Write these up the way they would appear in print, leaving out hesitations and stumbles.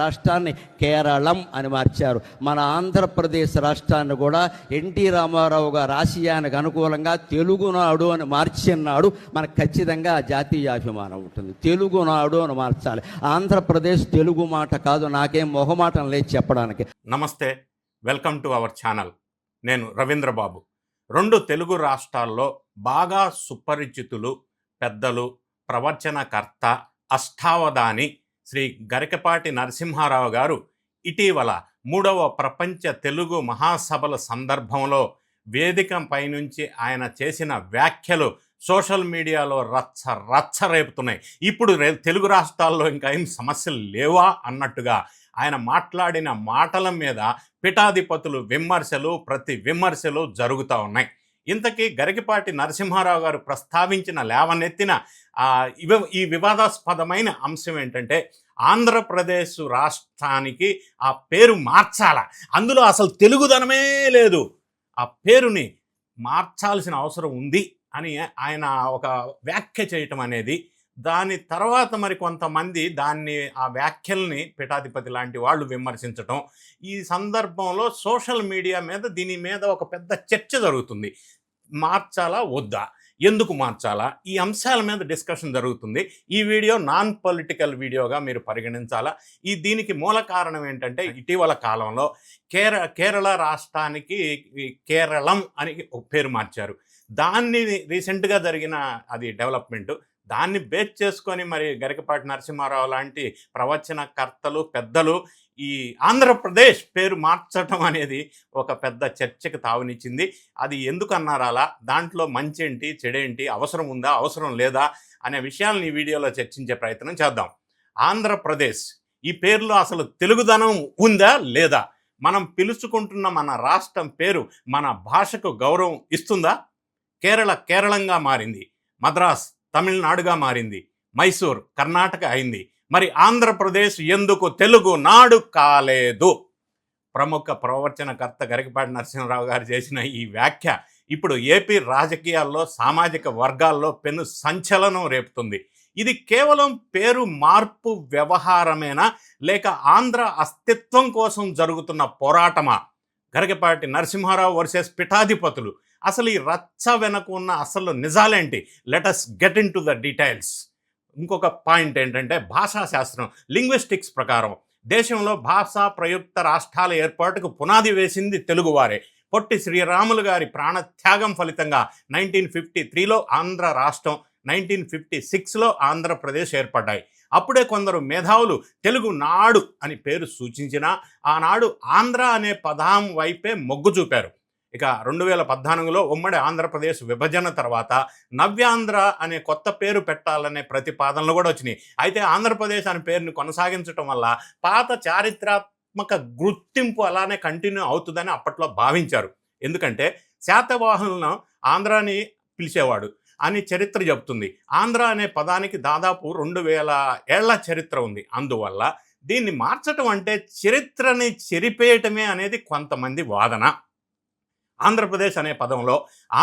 రాష్ట్రాన్ని కేరళం అని మార్చారు. మన ఆంధ్రప్రదేశ్ రాష్ట్రాన్ని కూడా ఎన్టీ రామారావు గారు ఆశయానికి అనుకూలంగా తెలుగునాడు అని మార్చినాడు. మనకు ఖచ్చితంగా జాతీయాభిమానం ఉంటుంది. తెలుగునాడు అని మార్చాలి. ఆంధ్రప్రదేశ్ తెలుగు మాట కాదు. నాకేం మొహమాటం లేదు చెప్పడానికి. నమస్తే, వెల్కమ్ టు అవర్ ఛానల్. నేను రవీంద్రబాబు. రెండు తెలుగు రాష్ట్రాల్లో బాగా సుపరిచితులు, పెద్దలు, ప్రవచనకర్త, అష్టావధాని శ్రీ గరికపాటి నరసింహారావు గారు ఇటీవల 3వ ప్రపంచ తెలుగు మహాసభల సందర్భంలో వేదిక పైనుంచి ఆయన చేసిన వ్యాఖ్యలు సోషల్ మీడియాలో రచ్చ రేపుతున్నాయి. ఇప్పుడు తెలుగు రాష్ట్రాల్లో ఇంకా ఏం సమస్యలు లేవా అన్నట్టుగా ఆయన మాట్లాడిన మాటల మీద పీఠాధిపతులు ప్రతి విమర్శలు జరుగుతూ ఉన్నాయి. ఇంతకీ గరికపాటి నరసింహారావు గారు ప్రస్తావించిన లేవనెత్తిన ఈ వివాదాస్పదమైన అంశం ఏంటంటే, ఆంధ్రప్రదేశ్ రాష్ట్రానికి ఆ పేరు మార్చాలా, అందులో అసలు తెలుగుదనమే లేదు, ఆ పేరుని మార్చాల్సిన అవసరం ఉంది అని ఆయన ఒక వ్యాఖ్య చేయటం అనేది, దాని తర్వాత మరి కొంతమంది ఆ వ్యాఖ్యల్ని పీఠాధిపతి లాంటి వాళ్ళు విమర్శించటం, ఈ సందర్భంలో సోషల్ మీడియా మీద దీని మీద ఒక పెద్ద చర్చ జరుగుతుంది. మార్చాలా వద్దా, ఎందుకు మార్చాలా, ఈ అంశాల మీద డిస్కషన్ జరుగుతుంది. ఈ వీడియో నాన్ పొలిటికల్ వీడియోగా మీరు పరిగణించాలా. దీనికి మూల కారణం ఏంటంటే, ఇటీవల కాలంలో కేరళ రాష్ట్రానికి కేరళం అని ఒక పేరు మార్చారు. దాన్ని రీసెంట్గా జరిగిన డెవలప్మెంటు, దాన్ని బేస్ చేసుకొని మరి గరికపాటి నరసింహారావు లాంటి ప్రవచనకర్తలు, పెద్దలు ఈ ఆంధ్రప్రదేశ్ పేరు మార్చడం అనేది ఒక పెద్ద చర్చకు తావునిచ్చింది. అది ఎందుకు అన్నారు అలా, దాంట్లో మంచేంటి చెడేంటి, అవసరం ఉందా అవసరం లేదా అనే విషయాలను ఈ వీడియోలో చర్చించే ప్రయత్నం చేద్దాం. ఆంధ్రప్రదేశ్ ఈ పేరులో అసలు తెలుగుదనం ఉందా లేదా, మనం పిలుచుకుంటున్న మన రాష్ట్రం పేరు మన భాషకు గౌరవం ఇస్తుందా? కేరళంగా మారింది, మద్రాస్ తమిళనాడుగా మారింది, మైసూర్ కర్ణాటక అయింది. మరి ఆంధ్రప్రదేశ్ ఎందుకు తెలుగు నాడు కాలేదు? ప్రముఖ ప్రవచనకర్త గరికపాటి నరసింహారావు గారు చేసిన ఈ వ్యాఖ్య ఇప్పుడు ఏపీ రాజకీయాల్లో, సామాజిక వర్గాల్లో పెను సంచలనం రేపుతుంది. ఇది కేవలం పేరు మార్పు వ్యవహారమేనా, లేక ఆంధ్ర అస్తిత్వం కోసం జరుగుతున్న పోరాటమా? గరికపాటి నరసింహారావు వర్సెస్ పీఠాధిపతులు, అసలు ఈ రచ్చ వెనక ఉన్న అసలు నిజాలేంటి? Let us get into the details. ఇంకొక పాయింట్ ఏంటంటే, భాషాశాస్త్రం లింగ్విస్టిక్స్ ప్రకారం దేశంలో భాషా ప్రయుక్త రాష్ట్రాల ఏర్పాటుకు పునాది వేసింది తెలుగువారే. పొట్టి శ్రీరాములు గారి ప్రాణత్యాగం ఫలితంగా 1953లో ఆంధ్ర రాష్ట్రం, 1956లో ఆంధ్రప్రదేశ్ ఏర్పడ్డాయి. అప్పుడే కొందరు మేధావులు తెలుగు నాడు అని పేరు సూచించినా ఆనాడు ఆంధ్ర అనే పదం వైపే మొగ్గు చూపారు. ఇక 2014లో ఉమ్మడి ఆంధ్రప్రదేశ్ విభజన తర్వాత నవ్యాంధ్ర అనే కొత్త పేరు పెట్టాలనే ప్రతిపాదనలు కూడా వచ్చినాయి. అయితే ఆంధ్రప్రదేశ్ అనే పేరుని కొనసాగించడం వల్ల పాత చారిత్రాత్మక గుర్తింపు అలానే కంటిన్యూ అవుతుందని అప్పట్లో భావించారు. ఎందుకంటే శాతవాహనులను ఆంధ్రాని పిలిచేవాడు అని చరిత్ర చెబుతుంది. ఆంధ్ర అనే పదానికి దాదాపు 2000 ఏళ్ల చరిత్ర ఉంది. అందువల్ల దీన్ని మార్చటం అంటే చరిత్రని చెరిపేయటమే అనేది కొంతమంది వాదన. ఆంధ్రప్రదేశ్ అనే పదంలో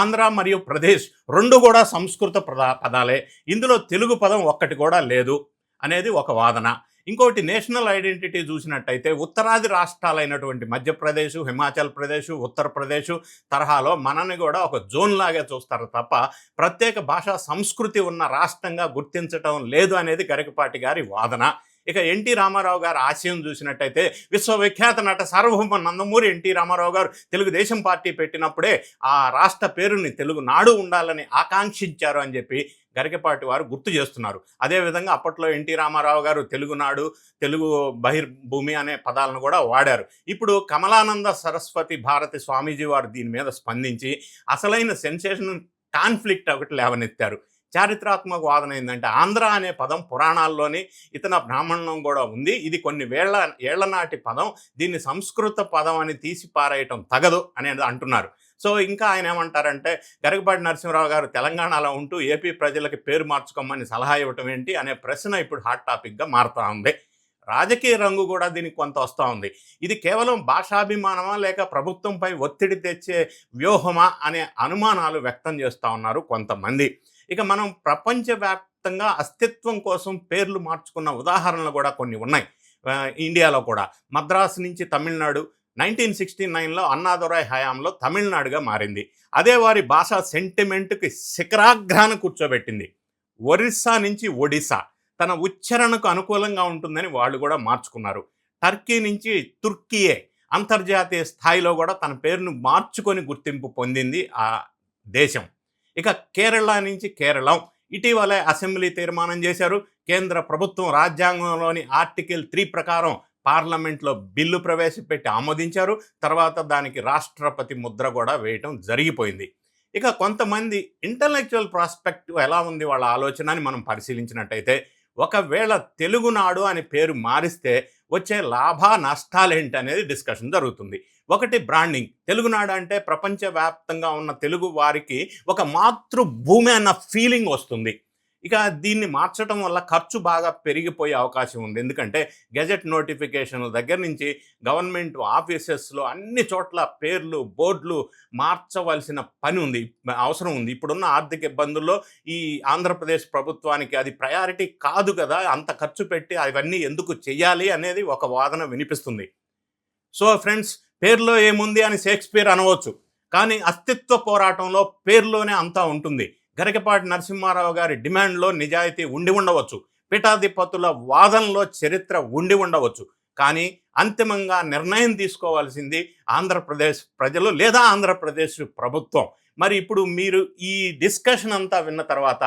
ఆంధ్ర మరియు ప్రదేశ్ రెండు కూడా సంస్కృత పదాలే, ఇందులో తెలుగు పదం ఒక్కటి కూడా లేదు అనేది ఒక వాదన. ఇంకోటి, నేషనల్ ఐడెంటిటీ చూసినట్టయితే ఉత్తరాది రాష్ట్రాలైనటువంటి మధ్యప్రదేశ్, హిమాచల్ ప్రదేశ్, ఉత్తరప్రదేశ్ తరహాలో మనని కూడా ఒక జోన్ లాగా చూస్తారు తప్ప ప్రత్యేక భాషా సంస్కృతి ఉన్న రాష్ట్రంగా గుర్తించటం లేదు అనేది గరికపాటి గారి వాదన. ఇక ఎన్టీ రామారావు గారు ఆశయం చూసినట్టయితే, విశ్వవిఖ్యాత నట సార్వభౌమ నందమూరి ఎన్టీ రామారావు గారు తెలుగుదేశం పార్టీ పెట్టినప్పుడే ఆ రాష్ట్ర పేరుని తెలుగు నాడు ఉండాలని ఆకాంక్షించారు అని చెప్పి గరికపాటి వారు గుర్తు చేస్తున్నారు. అదేవిధంగా అప్పట్లో ఎన్టీ రామారావు గారు తెలుగునాడు, తెలుగు బహిర్భూమి అనే పదాలను కూడా వాడారు. ఇప్పుడు కమలానంద సరస్వతి భారతి స్వామీజీ వారు దీని మీద స్పందించి అసలైన సెన్సేషన్ కాన్ఫ్లిక్ట్ ఒకటి లేవనెత్తారు. చారిత్రాత్మక వాదన ఏంటంటే, ఆంధ్ర అనే పదం పురాణాల్లోని ఇతర బ్రాహ్మణం కూడా ఉంది. ఇది కొన్ని ఏళ్ల నాటి పదం, దీన్ని సంస్కృత పదం అని తీసి పారేయటం తగదు అనేది అంటున్నారు. సో ఇంకా ఆయన ఏమంటారంటే, గరికపాటి నరసింహారావు గారు తెలంగాణలో ఉంటూ ఏపీ ప్రజలకి పేరు మార్చుకోమని సలహా ఇవ్వటం ఏంటి అనే ప్రశ్న ఇప్పుడు హాట్ టాపిక్గా మారుతూ ఉంది. రాజకీయ రంగు కూడా దీనికి కొంత వస్తూ ఉంది. ఇది కేవలం భాషాభిమానమా లేక ప్రభుత్వంపై ఒత్తిడి తెచ్చే వ్యూహమా అనే అనుమానాలు వ్యక్తం చేస్తూ ఉన్నారు కొంతమంది. ఇక మనం ప్రపంచవ్యాప్తంగా అస్తిత్వం కోసం పేర్లు మార్చుకున్న ఉదాహరణలు కూడా కొన్ని ఉన్నాయి. ఇండియాలో కూడా. మద్రాసు నుంచి తమిళనాడు 1969లో అన్నాదురై హయాంలో తమిళనాడుగా మారింది. అదే వారి భాషా సెంటిమెంట్కి శిఖరాగ్రాన్ని కూర్చోబెట్టింది. ఒరిస్సా నుంచి ఒడిశా తన ఉచ్చారణకు అనుకూలంగా ఉంటుందని వాళ్ళు కూడా మార్చుకున్నారు. టర్కీ నుంచి తుర్కియే అంతర్జాతీయ స్థాయిలో కూడా తన పేరును మార్చుకొని గుర్తింపు పొందింది ఆ దేశం. ఇక కేరళ నుంచి కేరళం ఇటీవలే అసెంబ్లీ తీర్మానం చేశారు. కేంద్ర ప్రభుత్వం రాజ్యాంగంలోని ఆర్టికల్ 3 ప్రకారం పార్లమెంట్లో బిల్లు ప్రవేశపెట్టి ఆమోదించారు. తర్వాత దానికి రాష్ట్రపతి ముద్ర కూడా వేయటం జరిగిపోయింది. ఇక కొంతమంది ఇంటలెక్చువల్ ప్రాస్పెక్టివ్ ఎలా ఉంది వాళ్ళ ఆలోచన అని మనం పరిశీలించినట్టయితే, ఒకవేళ తెలుగునాడు అని పేరు మారిస్తే వచ్చే లాభ నష్టాలేంటి అనేది డిస్కషన్ జరుగుతుంది. ఒకటి బ్రాండింగ్. తెలుగునాడు అంటే ప్రపంచవ్యాప్తంగా ఉన్న తెలుగు వారికి ఒక మాతృభూమి అన్న ఫీలింగ్ వస్తుంది. ఇక దీన్ని మార్చడం వల్ల ఖర్చు బాగా పెరిగిపోయే అవకాశం ఉంది. ఎందుకంటే గెజెట్ నోటిఫికేషన్ల దగ్గర నుంచి గవర్నమెంట్ ఆఫీసెస్లో అన్ని చోట్ల పేర్లు బోర్డులు మార్చవలసిన పని ఉంది, అవసరం ఉంది. ఇప్పుడున్న ఆర్థిక ఇబ్బందుల్లో ఈ ఆంధ్రప్రదేశ్ ప్రభుత్వానికి అది ప్రయారిటీ కాదు కదా, అంత ఖర్చు పెట్టి అవన్నీ ఎందుకు చెయ్యాలి అనేది ఒక వాదన వినిపిస్తుంది. సో ఫ్రెండ్స్, పేర్లో ఏముంది అని షేక్స్పియర్ అనవచ్చు, కానీ అస్తిత్వ పోరాటంలో పేర్లోనే అంతా ఉంటుంది. గరికపాటి నరసింహారావు గారి డిమాండ్లో నిజాయితీ ఉండి ఉండవచ్చు, పీఠాధిపతుల వాదనలో చరిత్ర ఉండి ఉండవచ్చు, కానీ అంతిమంగా నిర్ణయం తీసుకోవాల్సింది ఆంధ్రప్రదేశ్ ప్రజలు లేదా ఆంధ్రప్రదేశ్ ప్రభుత్వం. మరి ఇప్పుడు మీరు ఈ డిస్కషన్ అంతా విన్న తర్వాత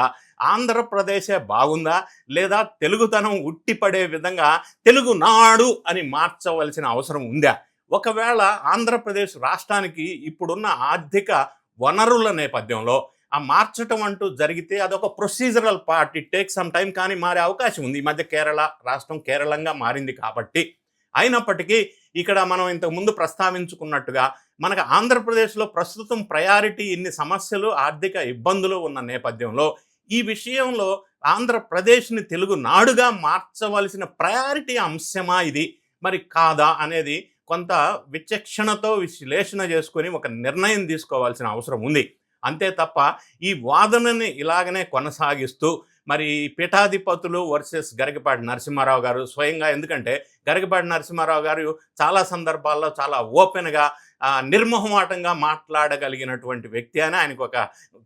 ఆంధ్రప్రదేశే బాగుందా లేదా తెలుగుతనం ఉట్టిపడే విధంగా తెలుగునాడు అని మార్చవలసిన అవసరం ఉందా? ఒకవేళ ఆంధ్రప్రదేశ్ రాష్ట్రానికి ఇప్పుడున్న ఆర్థిక వనరుల నేపథ్యంలో ఆ మార్చటం అంటూ జరిగితే అదొక procedural part, it take some time, కానీ మారే అవకాశం ఉంది. ఈ మధ్య కేరళ రాష్ట్రం కేరళంగా మారింది కాబట్టి. అయినప్పటికీ ఇక్కడ మనం ఇంతకుముందు ప్రస్తావించుకున్నట్టుగా మనకు ఆంధ్రప్రదేశ్లో ప్రస్తుతం ప్రయారిటీ ఇన్ని సమస్యలు ఆర్థిక ఇబ్బందులు ఉన్న నేపథ్యంలో ఈ విషయంలో ఆంధ్రప్రదేశ్ని తెలుగు నాడుగా మార్చవలసిన ప్రయారిటీ అంశమా ఇది మరి కాదా అనేది కొంత విచక్షణతో విశ్లేషణ చేసుకొని ఒక నిర్ణయం తీసుకోవాల్సిన అవసరం ఉంది. అంతే తప్ప ఈ వాదనని ఇలాగనే కొనసాగిస్తూ మరి పీఠాధిపతులు వర్సెస్ గరికపాటి నరసింహారావు గారు స్వయంగా, ఎందుకంటే గరికపాటి నరసింహారావు గారు చాలా సందర్భాల్లో చాలా ఓపెన్గా నిర్మోహమాటంగా మాట్లాడగలిగినటువంటి వ్యక్తి అని ఆయనకు ఒక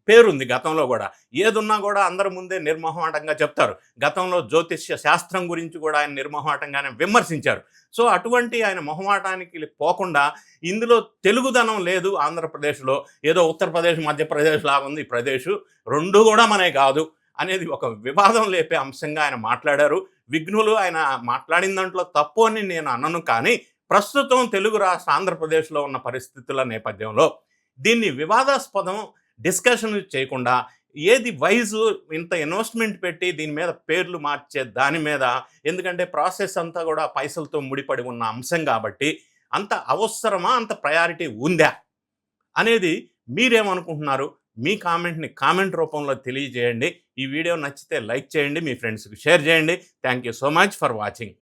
పేరుంది. గతంలో కూడా ఏదున్నా కూడా అందరి ముందే నిర్మోహమాటంగా చెప్తారు. గతంలో జ్యోతిష్య శాస్త్రం గురించి కూడా ఆయన నిర్మోహమాటంగానే విమర్శించారు. సో అటువంటి ఆయన మొహమాటానికి పోకుండా ఇందులో తెలుగుదనం లేదు ఆంధ్రప్రదేశ్లో, ఏదో ఉత్తరప్రదేశ్ మధ్యప్రదేశ్ లాగా ఉంది ఈ ప్రదేశ్, రెండు కూడా మనే కాదు అనేది ఒక వివాదం లేపే అంశంగా ఆయన మాట్లాడారు. విఘ్నులు ఆయన మాట్లాడిన దాంట్లో తప్పు అని నేను అనను, కానీ ప్రస్తుతం తెలుగు రాష్ట్ర ఆంధ్రప్రదేశ్లో ఉన్న పరిస్థితుల నేపథ్యంలో దీన్ని వివాదాస్పదం డిస్కషన్ చేయకుండా ఏది వైజు ఇంత ఇన్వెస్ట్మెంట్ పెట్టి దీని మీద పేర్లు మార్చే దాని మీద, ఎందుకంటే ప్రాసెస్ అంతా కూడా పైసలతో ముడిపడి ఉన్న అంశం కాబట్టి అంత అవసరమా, అంత ప్రయారిటీ ఉందా అనేది మీరేమనుకుంటున్నారు? మీ కామెంట్ని కామెంట్ రూపంలో తెలియజేయండి. ఈ వీడియో నచ్చితే లైక్ చేయండి, మీ ఫ్రెండ్స్కి షేర్ చేయండి. Thank you so much for watching.